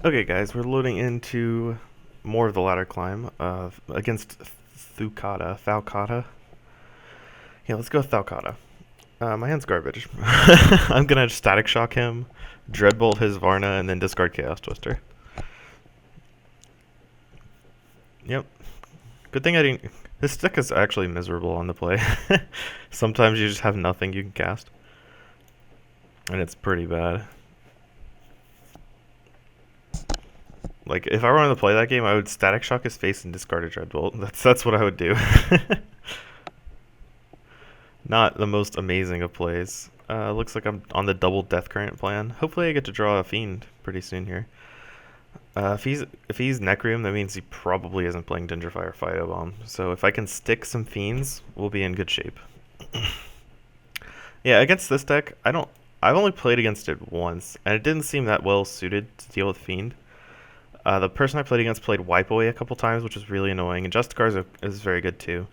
Okay, guys, we're loading into more of the ladder climb against Falcata. Yeah, let's go with Falcata. My hand's garbage. I'm gonna Static Shock him, Dreadbolt his Varna, and then discard Chaos Twister. Yep. Good thing I didn't. This deck is actually miserable on the play. Sometimes you just have nothing you can cast, and it's pretty bad. Like, if I wanted to play that game, I would Static Shock his face and discard a Dreadbolt. That's what I would do. Not the most amazing of plays. Looks like I'm on the double Death Current plan. Hopefully I get to draw a Fiend pretty soon here. If he's Necrium, that means he probably isn't playing Gingerfire or Phytobomb. So if I can stick some Fiends, we'll be in good shape. Yeah, against this deck, I've only played against it once, and it didn't seem that well suited to deal with Fiend. The person I played against played Wipe Away a couple times, which was really annoying, and Justicar is very good too.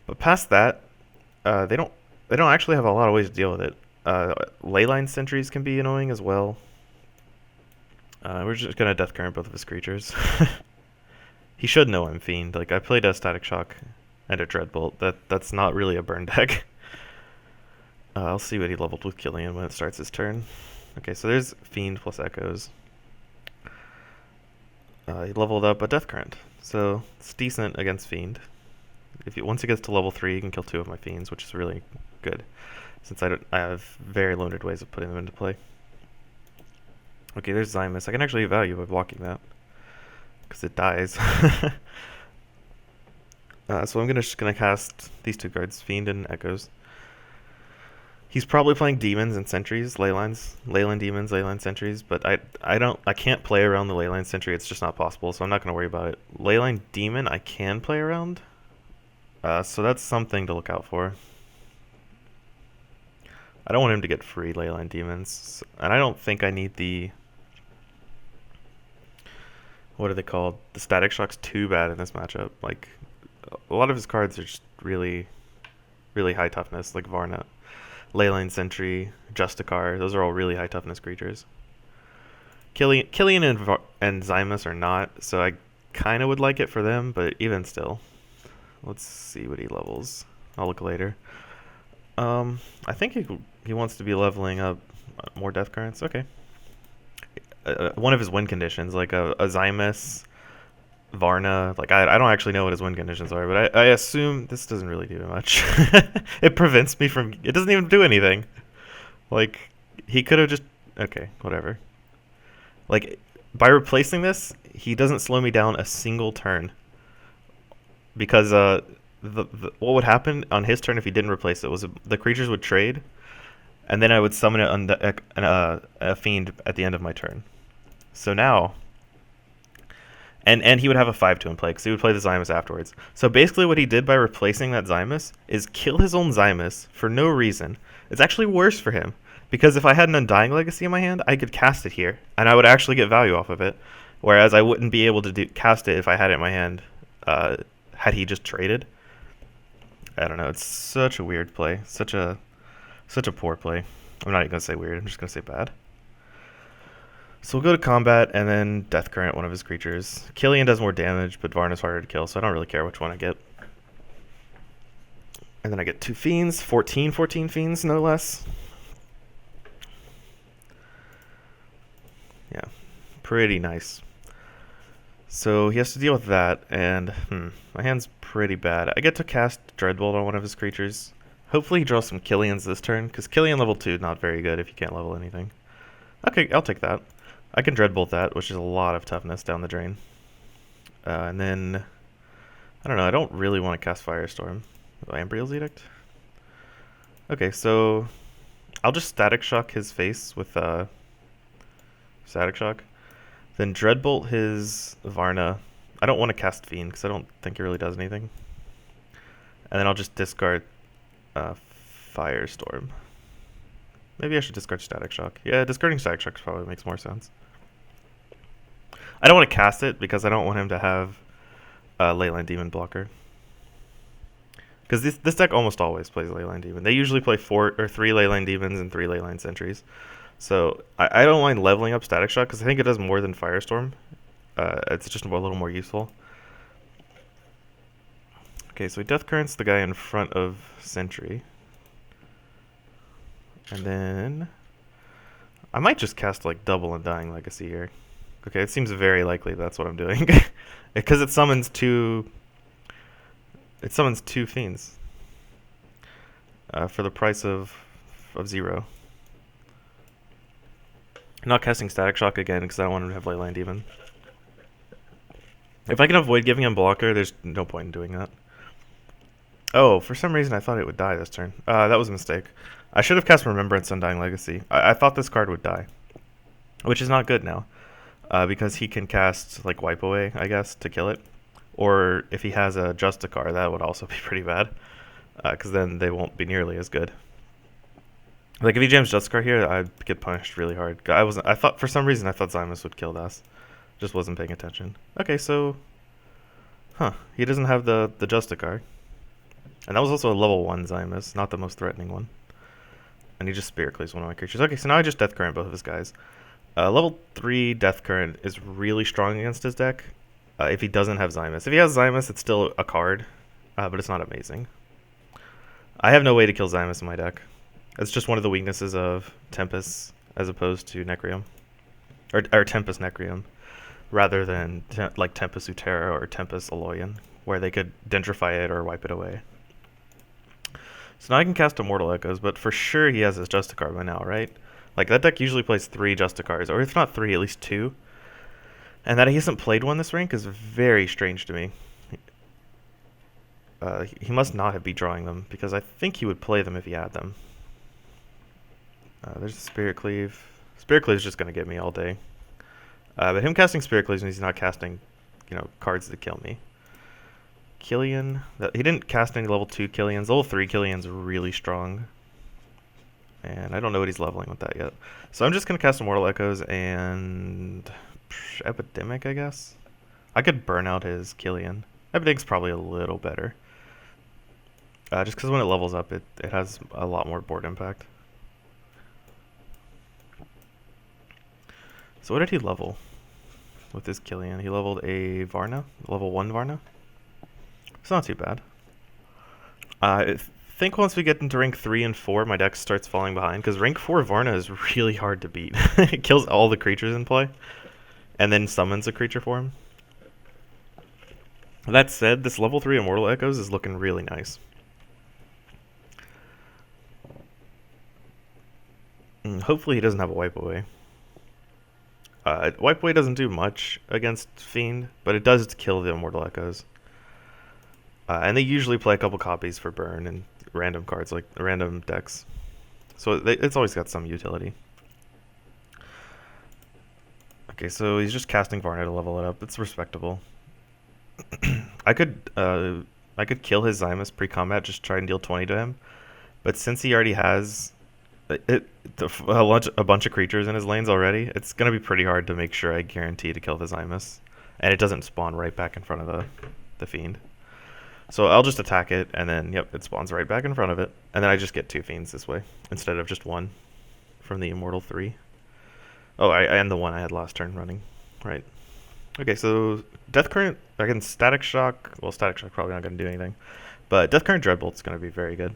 But past that, they don't actually have a lot of ways to deal with it. Leyline Sentries can be annoying as well. We're just gonna Death Current both of his creatures. He should know I'm Fiend. Like, I played a Static Shock and a Dreadbolt. That's not really a burn deck. I'll see what he leveled with Killian when it starts his turn. Okay, so there's Fiend plus Echoes. He leveled up a Death Current, so it's decent against Fiend. Once he gets to level 3, he can kill 2 of my Fiends, which is really good, since I have very limited ways of putting them into play. Okay, there's Zymus. I can actually value by blocking that, because it dies. So I'm just gonna cast these 2 cards, Fiend and Echoes. He's probably playing Demons and Sentries, Leyline Demons, Leyline Sentries, but I can't play around the Leyline Sentry. It's just not possible, so I'm not gonna worry about it. Leyline Demon I can play around, so that's something to look out for. I don't want him to get free Leyline Demons, and I don't think I need the... What are they called? The Static Shock's too bad in this matchup. Like, a lot of his cards are just really, really high toughness, like Varna. Leyline Sentry, Justicar, those are all really high toughness creatures. Killian and Zymus are not, so I kind of would like it for them, but even still. Let's see what he levels. I'll look later. I think he wants to be leveling up more Death Currents. Okay. One of his win conditions, like a Zymus, Varna. Like, I don't actually know what his win conditions are, but I assume this doesn't really do much. It prevents me from... It doesn't even do anything. Like, he could have just... Okay, whatever. Like, by replacing this, he doesn't slow me down a single turn. Because what would happen on his turn if he didn't replace it was the creatures would trade, and then I would summon it on a Fiend at the end of my turn. So now... And he would have a 5/2 in play, because he would play the Zymus afterwards. So basically what he did by replacing that Zymus is kill his own Zymus for no reason. It's actually worse for him, because if I had an Undying Legacy in my hand, I could cast it here, and I would actually get value off of it, whereas I wouldn't be able to cast it if I had it in my hand, had he just traded. I don't know, it's such a weird play, such a poor play. I'm not even going to say weird, I'm just going to say bad. So we'll go to combat, and then Death Current one of his creatures. Killian does more damage, but Varna's harder to kill, so I don't really care which one I get. And then I get 2 Fiends, 14 Fiends, no less. Yeah, pretty nice. So he has to deal with that, and my hand's pretty bad. I get to cast Dreadbolt on one of his creatures. Hopefully he draws some Killians this turn, because Killian level 2 is not very good if you can't level anything. Okay, I'll take that. I can Dreadbolt that, which is a lot of toughness down the drain. And then... I don't know, I don't really want to cast Firestorm. Ambriel's Edict? Okay, so... I'll just Static Shock his face with Static Shock. Then Dreadbolt his Varna. I don't want to cast Fiend, because I don't think it really does anything. And then I'll just discard Firestorm. Maybe I should discard Static Shock. Yeah, discarding Static Shock probably makes more sense. I don't want to cast it because I don't want him to have Leyline Demon blocker. Because this deck almost always plays Leyline Demon. They usually play 3 Leyline Demons and 3 Leyline Sentries. So I don't mind leveling up Static Shock because I think it does more than Firestorm. It's just a little more useful. Okay, so he Death Currents the guy in front of Sentry. And then I might just cast like double Undying Legacy here. Okay, it seems very likely that's what I'm doing. Because it summons two fiends. For the price of 0. I'm not casting Static Shock again because I don't want him to have Leyline Demon. If I can avoid giving him blocker, there's no point in doing that. Oh, for some reason I thought it would die this turn. That was a mistake. I should have cast Remembrance Undying Legacy. I thought this card would die, which is not good now, because he can cast like Wipe Away, I guess, to kill it. Or if he has a Justicar, that would also be pretty bad, because then they won't be nearly as good. Like if he jams Justicar here, I'd get punished really hard. I thought for some reason I thought Zymus would kill this. Just wasn't paying attention. Okay, so, he doesn't have the Justicar. And that was also a level 1 Zymus, not the most threatening one. And he just Spirit Cleaves one of my creatures. Okay, so now I just Death Current both of his guys. Level 3 Death Current is really strong against his deck if he doesn't have Zymus. If he has Zymus, it's still a card, but it's not amazing. I have no way to kill Zymus in my deck. It's just one of the weaknesses of Tempest as opposed to Necrium. Or Tempest Necrium, rather than like Tempest Utera or Tempest Aloyan, where they could Dendrify it or wipe it away. So now I can cast Immortal Echoes, but for sure he has his Justicar by now, right? Like, that deck usually plays 3 Justicars, or if not 3, at least 2. And that he hasn't played one this rank is very strange to me. He must not have been drawing them, because I think he would play them if he had them. There's a Spirit Cleave. Spirit Cleave is just going to get me all day. But him casting Spirit Cleaves means he's not casting, cards that kill me. Killian. He didn't cast any level 2 Killians. Level 3 Killian's really strong. And I don't know what he's leveling with that yet. So I'm just going to cast Immortal Echoes and Epidemic, I guess. I could burn out his Killian. Epidemic's probably a little better. Just because when it levels up, it has a lot more board impact. So what did he level with his Killian? He leveled a Varna, level 1 Varna. It's not too bad. I think once we get into rank 3 and 4, my deck starts falling behind, because rank 4 Varna is really hard to beat. It kills all the creatures in play, and then summons a creature for him. That said, this level 3 Immortal Echoes is looking really nice. Hopefully he doesn't have a Wipe Away. Wipe Away doesn't do much against Fiend, but it does kill the Immortal Echoes. And they usually play a couple copies for burn and random cards, like random decks. So it's always got some utility. Okay, so he's just casting Varna to level it up. It's respectable. I could kill his Zymus pre-combat, just try and deal 20 to him. But since he already has a bunch of creatures in his lanes already, it's going to be pretty hard to make sure I guarantee to kill the Zymus. And it doesn't spawn right back in front of the Fiend. So I'll just attack it, and then, yep, it spawns right back in front of it. And then I just get 2 Fiends this way, instead of just 1 from the Immortal 3. Oh, I end the 1 I had last turn running. Right. Okay, so Death Current, against Static Shock. Well, Static Shock probably not going to do anything. But Death Current Dreadbolt's going to be very good.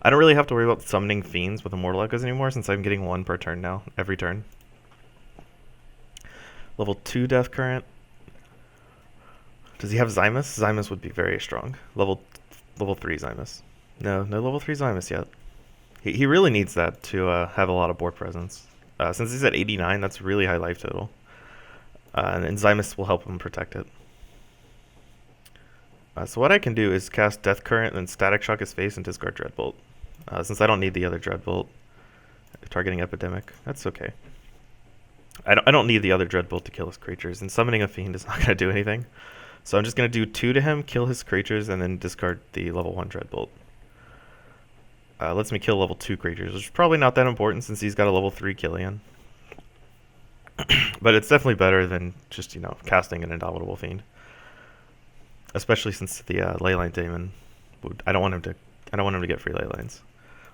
I don't really have to worry about summoning Fiends with Immortal Echoes anymore, since I'm getting 1 per turn now, every turn. Level 2 Death Current. Does he have Zymus? Zymus would be very strong. Level 3 Zymus. No level 3 Zymus yet. He really needs that to have a lot of board presence. Since he's at 89, that's really high life total. And Zymus will help him protect it. So what I can do is cast Death Current, then Static Shock his face and discard Dreadbolt. Since I don't need the other Dreadbolt, targeting Epidemic, that's okay. I don't need the other Dreadbolt to kill his creatures, and summoning a Fiend is not going to do anything. So I'm just going to do 2 to him, kill his creatures, and then discard the level 1 Dreadbolt. Lets me kill level 2 creatures, which is probably not that important since he's got a level 3 Killian. But it's definitely better than just, casting an Indomitable Fiend. Especially since the Leyline Demon, I don't want him to get free Leylines.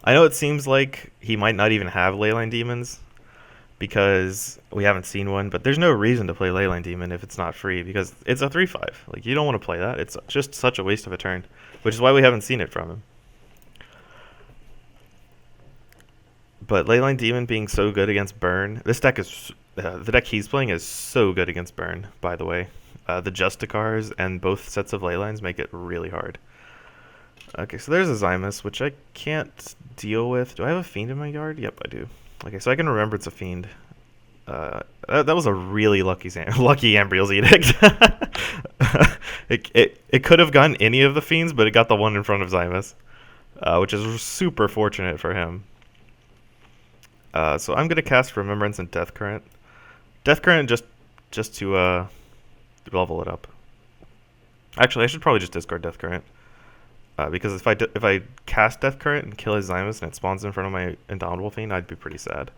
I know it seems like he might not even have Leyline Demons, because we haven't seen one. But there's no reason to play Leyline Demon if it's not free, because it's a 3/5. Like, you don't want to play that. It's just such a waste of a turn, which is why we haven't seen it from him. But Leyline Demon being so good against burn, this deck is the deck he's playing is so good against burn. By the way, the Justicars and both sets of Leylines make it really hard. Okay, so there's a Zymus, which I can't deal with. Do I have a Fiend in my yard? Yep, I do. Okay, so I can remember it's a Fiend. That was a really lucky Ambriel's Edict. It could have gotten any of the Fiends, but it got the one in front of Zymus, which is super fortunate for him. So I'm going to cast Remembrance and Death Current. Death Current just to level it up. Actually, I should probably just discard Death Current. Because if I cast Death Current and kill his Zymus and it spawns in front of my Indomitable Fiend, I'd be pretty sad.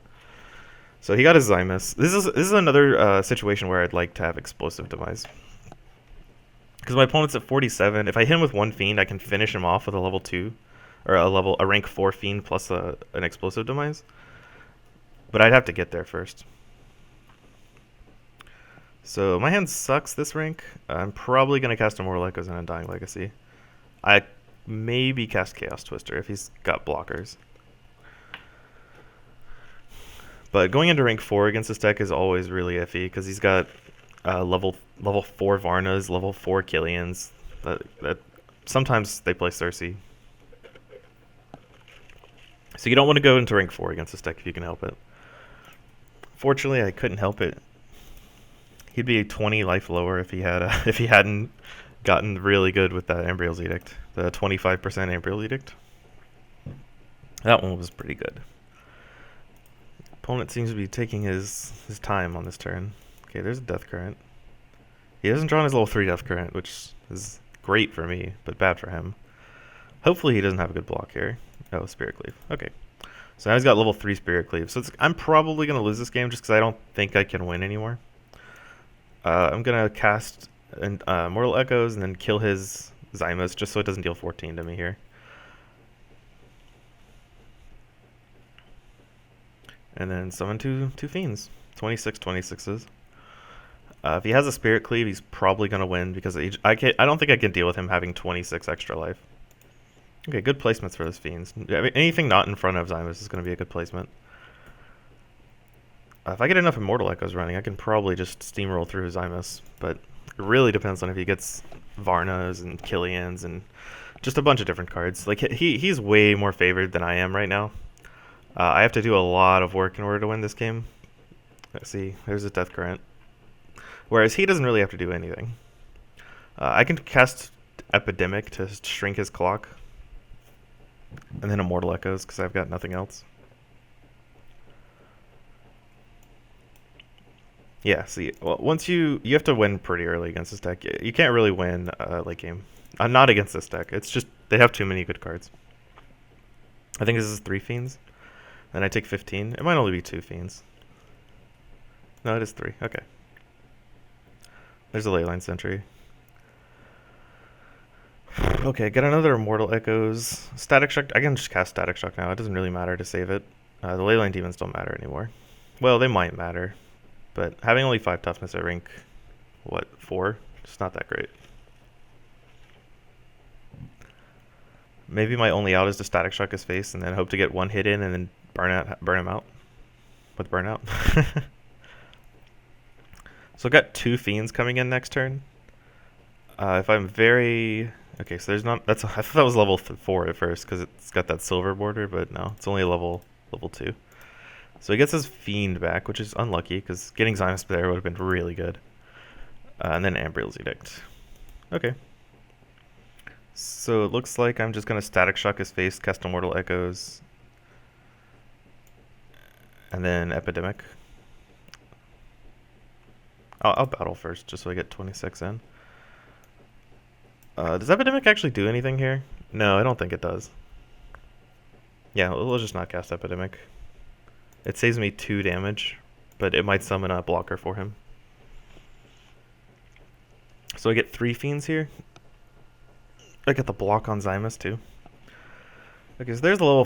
So he got his Zymus. This is another situation where I'd like to have Explosive Demise. Because my opponent's at 47. If I hit him with one Fiend, I can finish him off with a level 2. Or a rank 4 Fiend plus an Explosive Demise. But I'd have to get there first. So my hand sucks this rank. I'm probably going to cast Immortal Echoes and Undying Legacy. I maybe cast Chaos Twister if he's got blockers. But going into rank 4 against this deck is always really iffy because he's got level 4 Varnas, level 4 Killians. That sometimes they play Cersei. So you don't want to go into rank 4 against this deck if you can help it. Fortunately, I couldn't help it. He'd be 20 life lower if he hadn't gotten really good with that Ambriel's Edict, the 25% Ambriel's Edict. That one was pretty good. Opponent seems to be taking his time on this turn. Okay, there's a Death Current. He hasn't drawn his level 3 Death Current, which is great for me, but bad for him. Hopefully he doesn't have a good block here. Oh, Spirit Cleave. Okay. So now he's got level 3 Spirit Cleave. So I'm probably going to lose this game just because I don't think I can win anymore. I'm going to cast Mortal Echoes and then kill his Zymus just so it doesn't deal 14 to me here. And then summon two Fiends. 26/26s. If he has a Spirit Cleave, he's probably going to win because I don't think I can deal with him having 26 extra life. Okay, good placements for those Fiends. Anything not in front of Zymus is going to be a good placement. If I get enough Immortal Echoes running, I can probably just steamroll through Zymus, but it really depends on if he gets Varnas and Killians and just a bunch of different cards. Like, he's way more favored than I am right now. I have to do a lot of work in order to win this game. Let's see, there's a Death Current. Whereas he doesn't really have to do anything. I can cast Epidemic to shrink his clock. And then Immortal Echoes because I've got nothing else. Yeah, see, well, once you have to win pretty early against this deck. You can't really win late game. Not against this deck. It's just they have too many good cards. I think this is 3 Fiends. Then I take 15. It might only be 2 Fiends. No, it is 3. Okay. There's a Leyline Sentry. Okay, get another Immortal Echoes. Static Shock. I can just cast Static Shock now. It doesn't really matter to save it. The Leyline Demons don't matter anymore. Well, they might matter. But having only 5 toughness at rank, 4? It's not that great. Maybe my only out is to Static Shock his face and then hope to get one hit in and then burn him out with Burnout. So I've got 2 Fiends coming in next turn. If I'm very... Okay, so there's not... I thought that was level 4 at first because it's got that silver border, but no, it's only level 2. So he gets his Fiend back, which is unlucky because getting Zymus there would have been really good. And then Ambriel's Edict. Okay. So it looks like I'm just going to Static Shock his face, cast Immortal Echoes, and then Epidemic. I'll battle first just so I get 26 in. Does Epidemic actually do anything here? No, I don't think it does. Yeah, we'll just not cast Epidemic. It saves me 2 damage, but it might summon a blocker for him. So I get 3 Fiends here. I get the block on Zymus too. Okay, so there's a level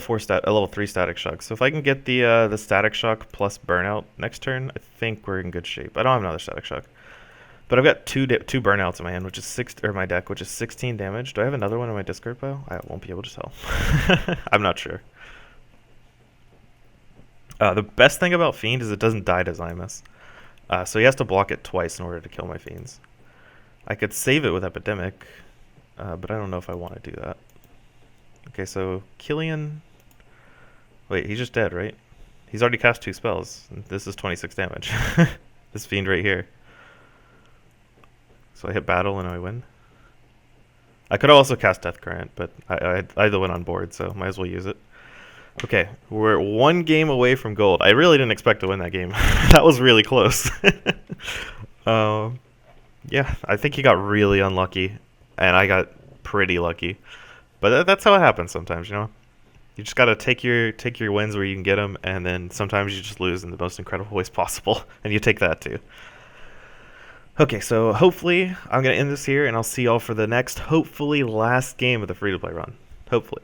3 Static Shock. So if I can get the Static Shock plus Burnout next turn, I think we're in good shape. I don't have another Static Shock, but I've got two Burnouts in my hand, which is my deck, which is 16 damage. Do I have another one in my discard pile? I won't be able to tell. I'm not sure. The best thing about Fiend is it doesn't die to Zymus. So he has to block it twice in order to kill my Fiends. I could save it with Epidemic, but I don't know if I want to do that. Okay, so Killian... Wait, he's just dead, right? He's already cast 2 spells. This is 26 damage. This Fiend right here. So I hit battle and I win. I could also cast Death Current, but I had the win on board, so might as well use it. Okay, we're 1 game away from gold. I really didn't expect to win that game. That was really close. Yeah, I think he got really unlucky, and I got pretty lucky. But that's how it happens sometimes, you know? You just gotta take your wins where you can get them, and then sometimes you just lose in the most incredible ways possible, and you take that too. Okay, so hopefully I'm going to end this here, and I'll see y'all for the next, hopefully last game of the free-to-play run. Hopefully.